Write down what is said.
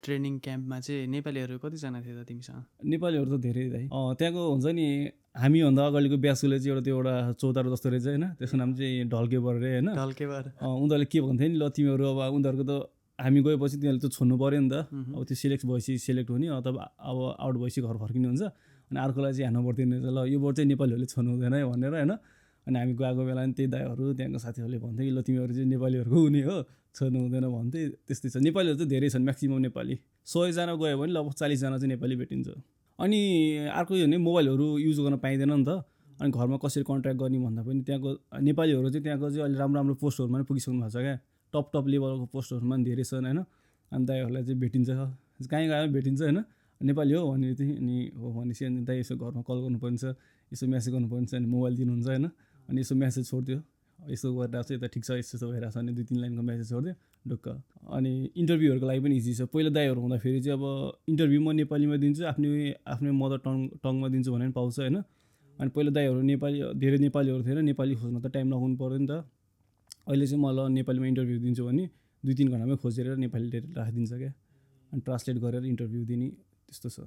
Training क्याम्पमा चाहिँ नेपालीहरू कतिजना थिए त तिमीसँग? नेपालीहरू त धेरै दाइ त्यहाँको हुन्छ नि हामीभन्दा अगाडिको ब्याचले चाहिँ एउटा चौतारो जस्तो रहेछ होइन, त्यसको नाम चाहिँ ढल्केबर रे होइन। ढल्केबर उनीहरूले के भन्थ्यो नि, ल तिमीहरू अब उनीहरूको त हामी गएपछि तिनीहरूले त छोड्नु पऱ्यो नि त। अब त्यो सेलेक्ट हुने अथवा अब आउट भएपछि घर फर्किने हुन्छ, अनि अर्कोलाई चाहिँ हान्नु पर्दैन रहेछ, ल यो बोर्ड चाहिँ नेपालीहरूले छोड्नु हुँदैन है भनेर होइन। अनि हामी गएको बेला नि त्यही दाइहरू त्यहाँको साथीहरूले भन्थ्यो कि ल तिमीहरू चाहिँ नेपालीहरूको हुने हो, छोड्नु हुँदैन भन्थे। त्यस्तै छ, नेपालीहरू चाहिँ धेरै छन्, म्याक्सिमम् नेपाली 100जना गयो भने लगभग 40जना चाहिँ नेपाली भेटिन्छ। अनि अर्को यो भने मोबाइलहरू युज गर्न पाइँदैन नि त, अनि घरमा कसरी कन्ट्याक्ट गर्ने भन्दा पनि त्यहाँको नेपालीहरू चाहिँ त्यहाँको चाहिँ अहिले राम्रो पोस्टहरूमा पनि पुगिसक्नु भएको छ क्या, टप लेभलको पोस्टहरूमा पनि धेरै छन् होइन। अनि दाइहरूलाई चाहिँ भेटिन्छ, कहीँ गयो भेटिन्छ होइन, नेपाली हो भने चाहिँ अनि हो भनेपछि अनि दाइ यसो घरमा कल गर्नुपर्छ, यसो म्यासेज गर्नुपर्छ, अनि मोबाइल दिनुहुन्छ होइन। अनि यसो म्यासेज छोडिदियो, यस्तो गरिरहेको छ यता ठिक छ यस्तो भइरहेको छ, अनि 2-3 लाइनको म्यासेज छोडिदियो ढुक्क। अनि इन्टरभ्यूहरूको लागि पनि इजी छ। पहिला दाइहरू हुँदाखेरि चाहिँ अब इन्टरभ्यू म नेपालीमा दिन्छु, आफ्नै मदर टङमा दिन्छु भने पनि पाउँछ होइन। अनि पहिला दाइहरू धेरै नेपालीहरू थिएन, नेपाली खोज्न त टाइम लगाउनु पऱ्यो नि त। अहिले चाहिँ मलाई नेपालीमा इन्टरभ्यू दिन्छु भने 2-3 घन्टामै खोजेर नेपाली राखिदिन्छ क्या, अनि ट्रान्सलेट गरेर इन्टरभ्यू दिने त्यस्तो छ।